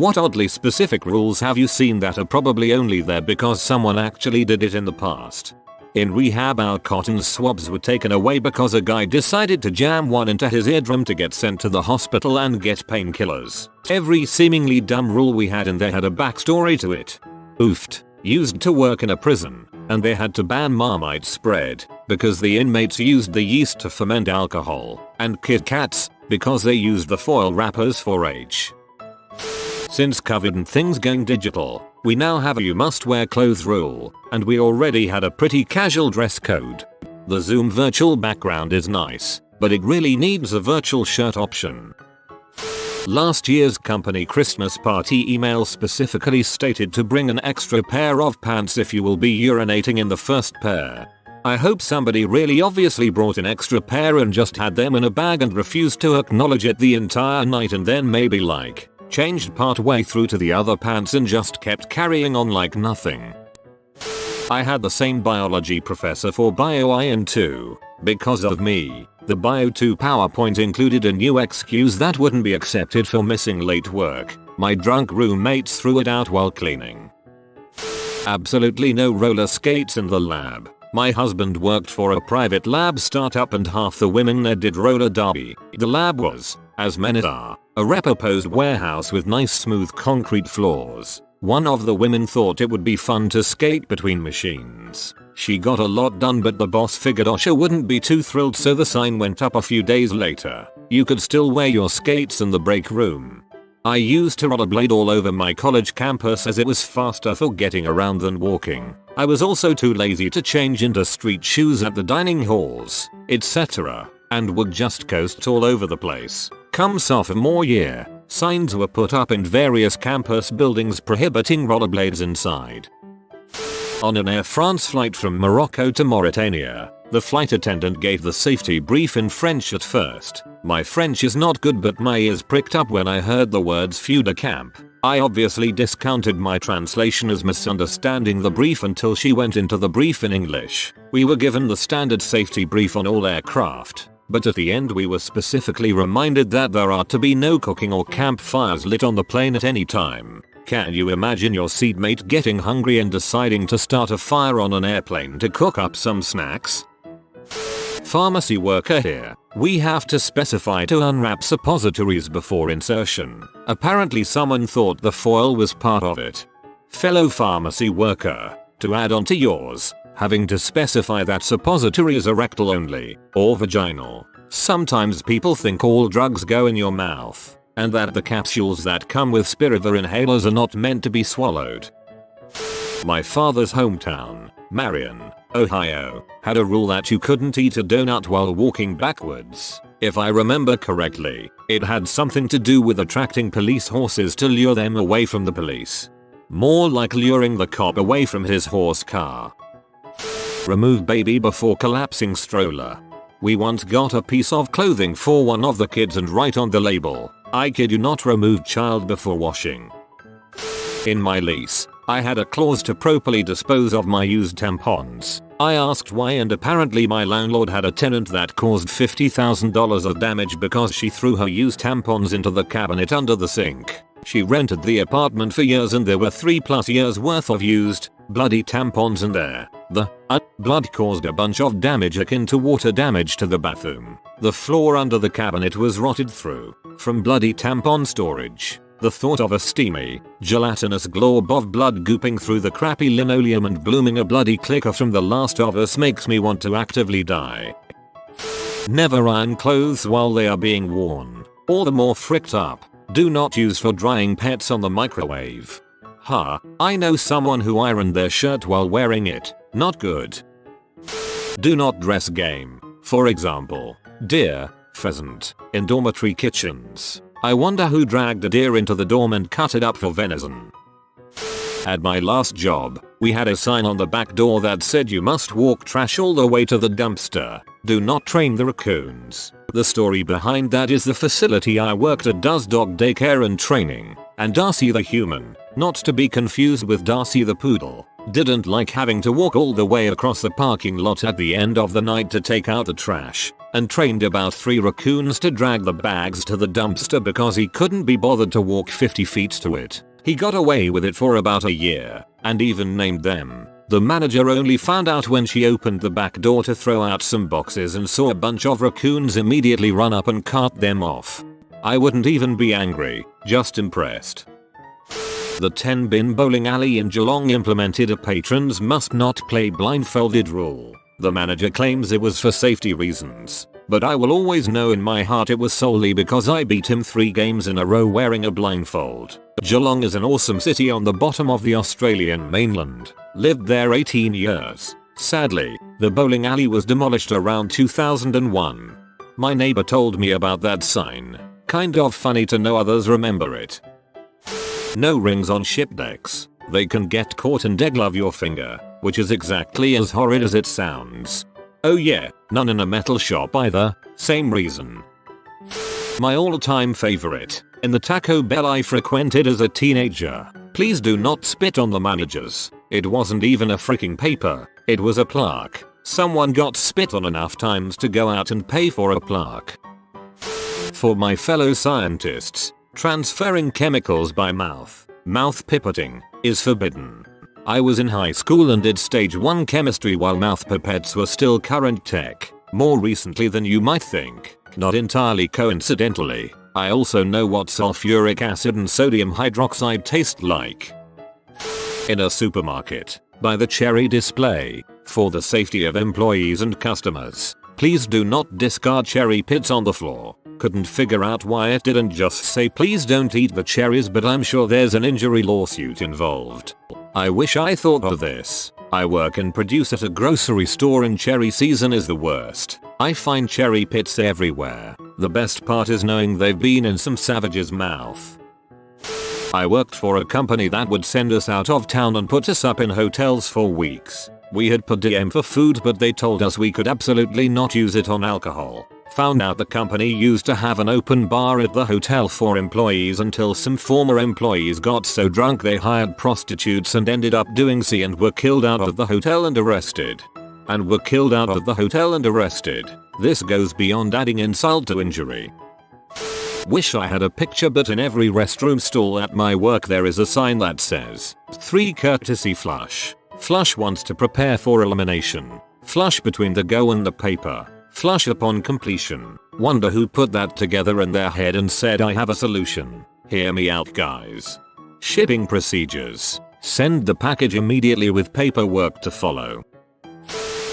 What oddly specific rules have you seen that are probably only there because someone actually did it in the past? In rehab, our cotton swabs were taken away because a guy decided to jam one into his eardrum to get sent to the hospital and get painkillers. Every seemingly dumb rule we had in there had a backstory to it. Oofed. Used to work in a prison, and they had to ban Marmite spread because the inmates used the yeast to ferment alcohol, and Kit Kats because they used the foil wrappers for H. Since COVID and things going digital, we now have a you must wear clothes rule, and we already had a pretty casual dress code. The Zoom virtual background is nice, but it really needs a virtual shirt option. Last year's company Christmas party email specifically stated to bring an extra pair of pants if you will be urinating in the first pair. I hope somebody really obviously brought an extra pair and just had them in a bag and refused to acknowledge it the entire night, and then maybe changed part way through to the other pants and just kept carrying on like nothing. I had the same biology professor for Bio IN 2. Because of me, the Bio 2 PowerPoint included a new excuse that wouldn't be accepted for missing late work. My drunk roommates threw it out while cleaning. Absolutely no roller skates in the lab. My husband worked for a private lab startup and half the women there did roller derby. The lab was, as many are, a repurposed warehouse with nice smooth concrete floors. One of the women thought it would be fun to skate between machines. She got a lot done, but the boss figured Osha wouldn't be too thrilled, so the sign went up a few days later. You could still wear your skates in the break room. I used to rollerblade all over my college campus as it was faster for getting around than walking. I was also too lazy to change into street shoes at the dining halls, etc., and would just coast all over the place. Come sophomore year, signs were put up in various campus buildings prohibiting rollerblades inside. On an Air France flight from Morocco to Mauritania, the flight attendant gave the safety brief in French at first. My French is not good, but my ears pricked up when I heard the words "feu de camp." I obviously discounted my translation as misunderstanding the brief until she went into the brief in English. We were given the standard safety brief on all aircraft, but at the end we were specifically reminded that there are to be no cooking or campfires lit on the plane at any time. Can you imagine your seatmate getting hungry and deciding to start a fire on an airplane to cook up some snacks? Pharmacy worker here. We have to specify to unwrap suppositories before insertion. Apparently someone thought the foil was part of it. Fellow pharmacy worker. To add on to yours, having to specify that suppositories are rectal only, or vaginal. Sometimes people think all drugs go in your mouth, and that the capsules that come with Spiriva inhalers are not meant to be swallowed. My father's hometown, Marion, Ohio, had a rule that you couldn't eat a donut while walking backwards. If I remember correctly, it had something to do with attracting police horses to lure them away from the police. More like luring the cop away from his horse car. Remove baby before collapsing stroller. We once got a piece of clothing for one of the kids and write on the label, "I kid you not, remove child before washing." In my lease, I had a clause to properly dispose of my used tampons. I asked why, and apparently my landlord had a tenant that caused $50,000 of damage because she threw her used tampons into the cabinet under the sink. She rented the apartment for years and there were 3+ years worth of used, bloody tampons in there. The blood caused a bunch of damage akin to water damage to the bathroom. The floor under the cabinet was rotted through from bloody tampon storage. The thought of a steamy, gelatinous glob of blood gooping through the crappy linoleum and blooming a bloody clicker from The Last of Us makes me want to actively die. Never iron clothes while they are being worn, or the more fricked up. Do not use for drying pets on the microwave. I know someone who ironed their shirt while wearing it. Not good. Do not dress game. For example, deer, pheasant, in dormitory kitchens. I wonder who dragged a deer into the dorm and cut it up for venison. At my last job, we had a sign on the back door that said you must walk trash all the way to the dumpster. Do not train the raccoons. The story behind that is the facility I worked at does dog daycare and training, and Darcy the human, not to be confused with Darcy the poodle, didn't like having to walk all the way across the parking lot at the end of the night to take out the trash. and trained about 3 raccoons to drag the bags to the dumpster because he couldn't be bothered to walk 50 feet to it. He got away with it for about a year, and even named them. The manager only found out when she opened the back door to throw out some boxes and saw a bunch of raccoons immediately run up and cart them off. I wouldn't even be angry, just impressed. The 10-bin bowling alley in Geelong implemented a patrons must not play blindfolded rule. The manager claims it was for safety reasons, but I will always know in my heart it was solely because I beat him 3 games in a row wearing a blindfold. Geelong is an awesome city on the bottom of the Australian mainland. Lived there 18 years. Sadly, the bowling alley was demolished around 2001. My neighbor told me about that sign. Kind of funny to know others remember it. No rings on ship decks. They can get caught and deglove your finger, which is exactly as horrid as it sounds. Oh yeah, none in a metal shop either, same reason. My all-time favorite, in the Taco Bell I frequented as a teenager. Please do not spit on the managers. It wasn't even a freaking paper, it was a plaque. Someone got spit on enough times to go out and pay for a plaque. For my fellow scientists, transferring chemicals by mouth pipetting, is forbidden. I was in high school and did stage 1 chemistry while mouth pipettes were still current tech. More recently than you might think, not entirely coincidentally, I also know what sulfuric acid and sodium hydroxide taste like. In a supermarket, by the cherry display, for the safety of employees and customers, please do not discard cherry pits on the floor. Couldn't figure out why it didn't just say please don't eat the cherries, but I'm sure there's an injury lawsuit involved. I wish I thought of this. I work and produce at a grocery store and cherry season is the worst. I find cherry pits everywhere. The best part is knowing they've been in some savage's mouth. I worked for a company that would send us out of town and put us up in hotels for weeks. We had per diem for food, but they told us we could absolutely not use it on alcohol. Found out the company used to have an open bar at the hotel for employees until some former employees got so drunk they hired prostitutes and ended up doing C and were killed out of the hotel and arrested. This goes beyond adding insult to injury. Wish I had a picture, but in every restroom stall at my work there is a sign that says 3 courtesy flush. Flush once to prepare for elimination. Flush between the go and the paper. Flush upon completion. Wonder who put that together in their head and said I have a solution. Hear me out guys. Shipping procedures. Send the package immediately with paperwork to follow.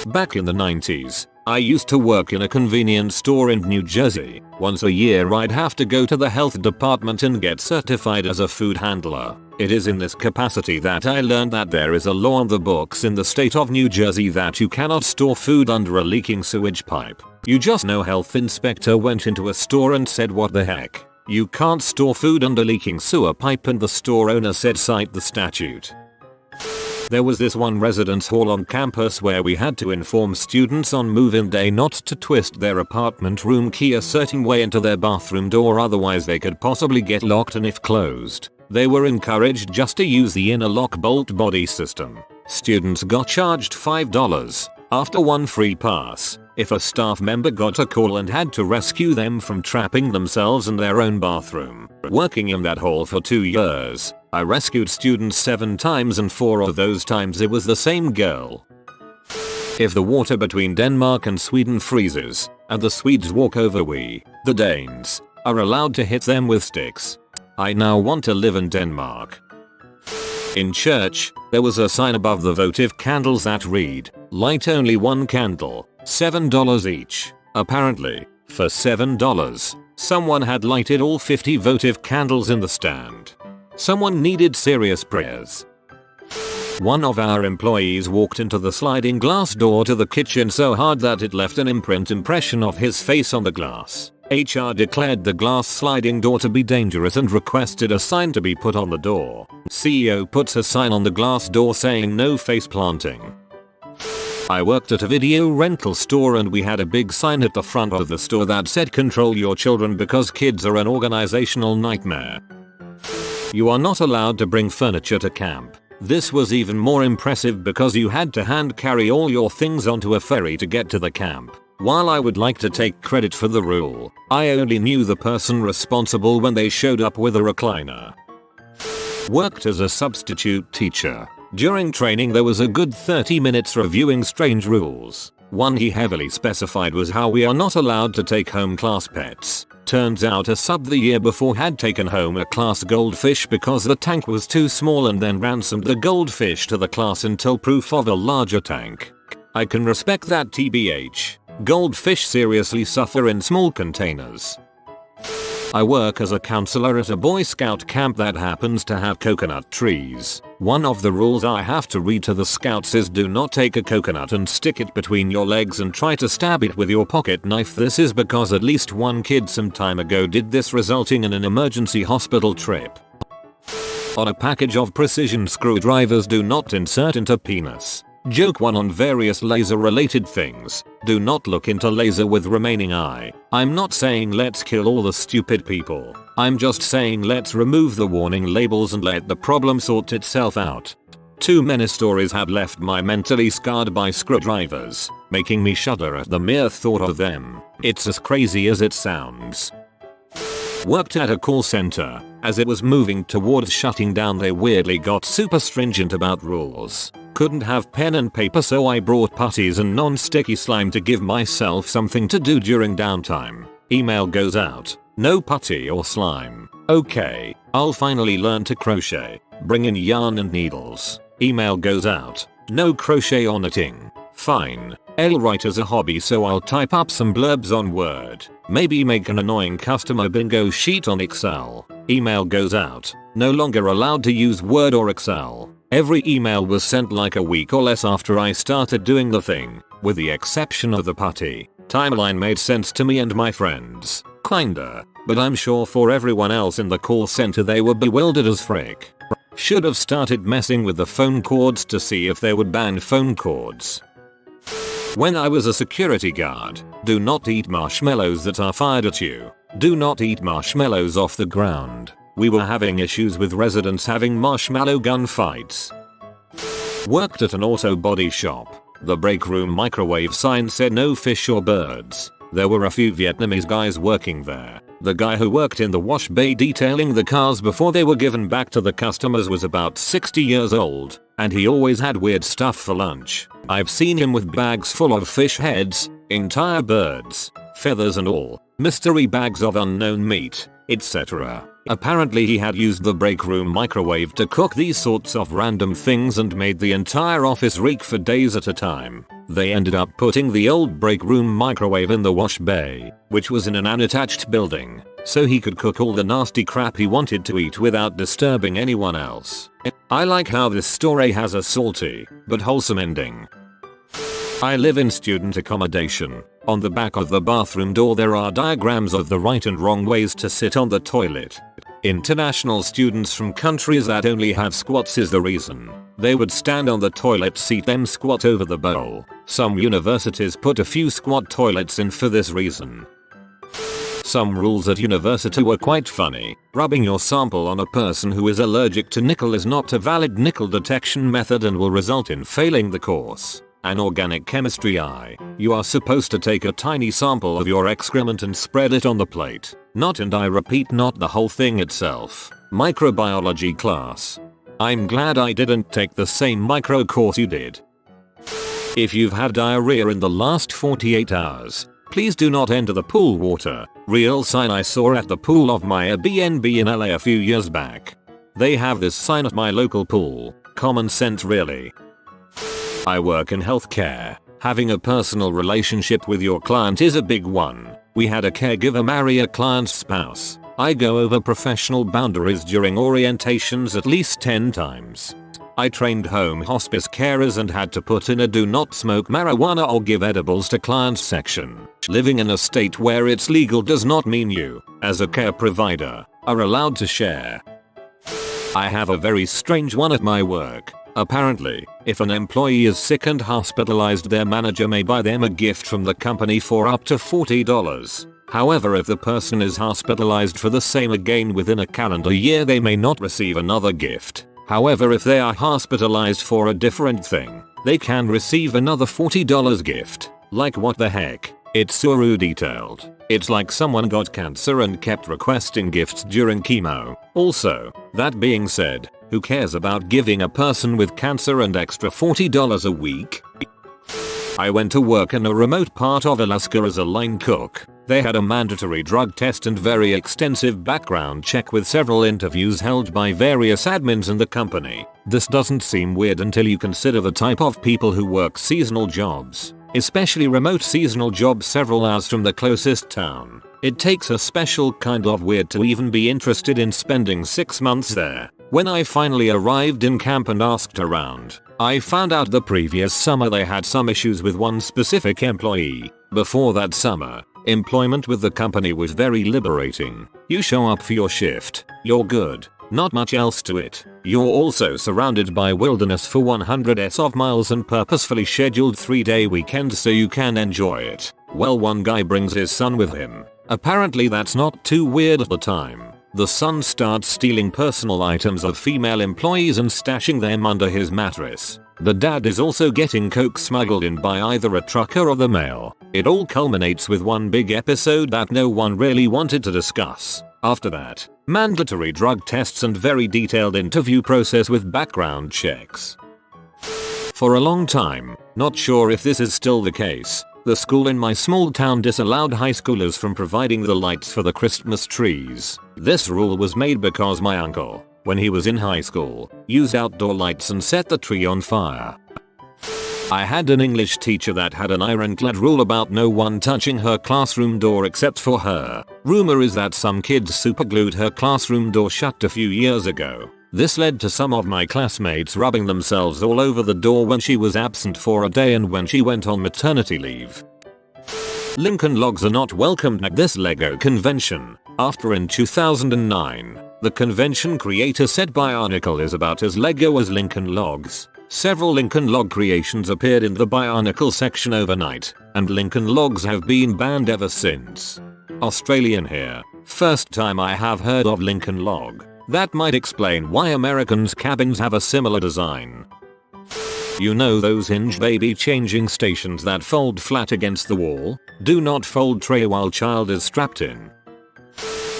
Back in the 90s, I used to work in a convenience store in New Jersey. Once a year I'd have to go to the health department and get certified as a food handler. It is in this capacity that I learned that there is a law on the books in the state of New Jersey that you cannot store food under a leaking sewage pipe. You just know health inspector went into a store and said what the heck. You can't store food under leaking sewer pipe, and the store owner said cite the statute. There was this one residence hall on campus where we had to inform students on move-in day not to twist their apartment room key a certain way into their bathroom door, otherwise they could possibly get locked, and if closed, they were encouraged just to use the inner lock bolt body system. Students got charged $5 after one free pass if a staff member got a call and had to rescue them from trapping themselves in their own bathroom. Working in that hall for 2 years, I rescued students 7 times, and 4 of those times it was the same girl. If the water between Denmark and Sweden freezes, and the Swedes walk over, we, the Danes, are allowed to hit them with sticks. I now want to live in Denmark. In church, there was a sign above the votive candles that read, light only 1 candle, $7 each. Apparently, for $7, someone had lighted all 50 votive candles in the stand. Someone needed serious prayers. One of our employees walked into the sliding glass door to the kitchen so hard that it left an impression of his face on the glass. HR declared the glass sliding door to be dangerous and requested a sign to be put on the door. CEO puts a sign on the glass door saying no face planting. I worked at a video rental store and we had a big sign at the front of the store that said control your children because kids are an organizational nightmare. You are not allowed to bring furniture to camp. This was even more impressive because you had to hand carry all your things onto a ferry to get to the camp. While I would like to take credit for the rule, I only knew the person responsible when they showed up with a recliner. Worked as a substitute teacher. During training there was a good 30 minutes reviewing strange rules. One he heavily specified was how we are not allowed to take home class pets. Turns out a sub the year before had taken home a class goldfish because the tank was too small and then ransomed the goldfish to the class until proof of a larger tank. I can respect that TBH. Goldfish seriously suffer in small containers. I work as a counselor at a Boy Scout camp that happens to have coconut trees. One of the rules I have to read to the scouts is do not take a coconut and stick it between your legs and try to stab it with your pocket knife. This is because at least one kid some time ago did this, resulting in an emergency hospital trip. On a package of precision screwdrivers, do not insert into penis. Joke 1 on various laser related things. Do not look into laser with remaining eye. I'm not saying let's kill all the stupid people. I'm just saying let's remove the warning labels and let the problem sort itself out. Too many stories have left me mentally scarred by screwdrivers, making me shudder at the mere thought of them. It's as crazy as it sounds. Worked at a call center. As it was moving towards shutting down, they weirdly got super stringent about rules. Couldn't have pen and paper, so I brought putties and non-sticky slime to give myself something to do during downtime. Email goes out. No putty or slime. Okay, I'll finally learn to crochet. Bring in yarn and needles. Email goes out. No crochet or knitting. Fine. I'll write as a hobby, so I'll type up some blurbs on Word. Maybe make an annoying customer bingo sheet on Excel. Email goes out. No longer allowed to use Word or Excel. Every email was sent like a week or less after I started doing the thing, with the exception of the putty. Timeline made sense to me and my friends. Kinda. But I'm sure for everyone else in the call center they were bewildered as frick. Should have started messing with the phone cords to see if they would ban phone cords. When I was a security guard, do not eat marshmallows that are fired at you. Do not eat marshmallows off the ground. We were having issues with residents having marshmallow gun fights. Worked at an auto body shop. The break room microwave sign said no fish or birds. There were a few Vietnamese guys working there. The guy who worked in the wash bay detailing the cars before they were given back to the customers was about 60 years old, and he always had weird stuff for lunch. I've seen him with bags full of fish heads, entire birds, feathers and all, mystery bags of unknown meat, etc. Apparently he had used the break room microwave to cook these sorts of random things and made the entire office reek for days at a time. They ended up putting the old break room microwave in the wash bay, which was in an unattached building, so he could cook all the nasty crap he wanted to eat without disturbing anyone else. I like how this story has a salty, but wholesome ending. I live in student accommodation. On the back of the bathroom door there are diagrams of the right and wrong ways to sit on the toilet. International students from countries that only have squats is the reason. They would stand on the toilet seat then squat over the bowl. Some universities put a few squat toilets in for this reason. Some rules at university were quite funny. Rubbing your sample on a person who is allergic to nickel is not a valid nickel detection method and will result in failing the course. An organic chemistry you are supposed to take a tiny sample of your excrement and spread it on the plate. Not, and I repeat, not the whole thing itself. Microbiology class. I'm glad I didn't take the same micro course you did. If you've had diarrhea in the last 48 hours, please do not enter the pool water. Real sign I saw at the pool of my Airbnb in LA a few years back. They have this sign at my local pool. Common sense really. I work in healthcare. Having a personal relationship with your client is a big one. We had a caregiver marry a client's spouse. I go over professional boundaries during orientations at least 10 times. I trained home hospice carers and had to put in a do not smoke marijuana or give edibles to clients section. Living in a state where it's legal does not mean you, as a care provider, are allowed to share. I have a very strange one at my work. Apparently, if an employee is sick and hospitalized, their manager may buy them a gift from the company for up to $40. However, if the person is hospitalized for the same again within a calendar year, they may not receive another gift. However, if they are hospitalized for a different thing, they can receive another $40 gift. Like, what the heck? It's so detailed. It's like someone got cancer and kept requesting gifts during chemo. Also, that being said, who cares about giving a person with cancer an extra $40 a week? I went to work in a remote part of Alaska as a line cook. They had a mandatory drug test and very extensive background check with several interviews held by various admins in the company. This doesn't seem weird until you consider the type of people who work seasonal jobs, especially remote seasonal jobs several hours from the closest town. It takes a special kind of weird to even be interested in spending 6 months there. When I finally arrived in camp and asked around, I found out the previous summer they had some issues with one specific employee. Before that summer, employment with the company was very liberating. You show up for your shift, you're good, not much else to it. You're also surrounded by wilderness for 100s of miles and purposefully scheduled 3-day weekends so you can enjoy it. Well, one guy brings his son with him. Apparently that's not too weird at the time. The son starts stealing personal items of female employees and stashing them under his mattress. The dad is also getting coke smuggled in by either a trucker or the mail. It all culminates with one big episode that no one really wanted to discuss. After that, mandatory drug tests and very detailed interview process with background checks. For a long time, not sure if this is still the case, the school in my small town disallowed high schoolers from providing the lights for the Christmas trees. This rule was made because my uncle, when he was in high school, used outdoor lights and set the tree on fire. I had an English teacher that had an ironclad rule about no one touching her classroom door except for her. Rumor is that some kids superglued her classroom door shut a few years ago. This led to some of my classmates rubbing themselves all over the door when she was absent for a day and when she went on maternity leave. Lincoln Logs are not welcomed at this LEGO convention. After in 2009, the convention creator said Bionicle is about as LEGO as Lincoln Logs. Several Lincoln Log creations appeared in the Bionicle section overnight, and Lincoln Logs have been banned ever since. Australian here. First time I have heard of Lincoln Log. That might explain why Americans' cabins have a similar design. You know those hinge baby changing stations that fold flat against the wall? Do not fold tray while child is strapped in.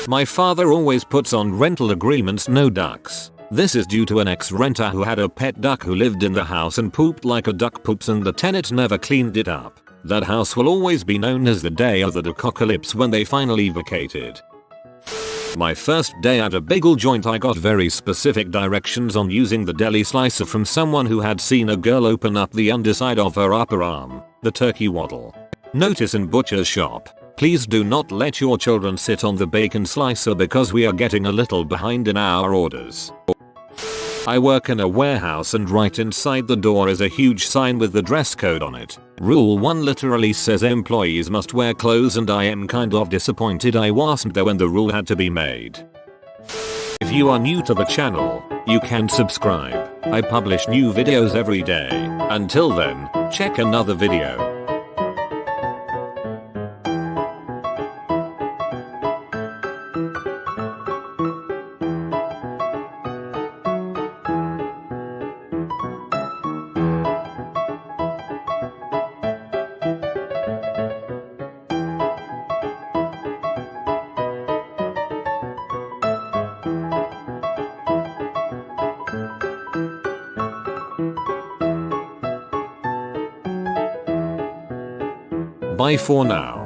My father always puts on rental agreements no ducks. This is due to an ex-renter who had a pet duck who lived in the house and pooped like a duck poops and the tenant never cleaned it up. That house will always be known as the day of the duckocalypse when they finally vacated. My first day at a bagel joint I got very specific directions on using the deli slicer from someone who had seen a girl open up the underside of her upper arm, the turkey waddle. Notice in butcher's shop, please do not let your children sit on the bacon slicer because we are getting a little behind in our orders. I work in a warehouse and right inside the door is a huge sign with the dress code on it. Rule 1 literally says employees must wear clothes and I am kind of disappointed I wasn't there when the rule had to be made. If you are new to the channel, you can subscribe. I publish new videos every day. Until then, check another video. Bye for now.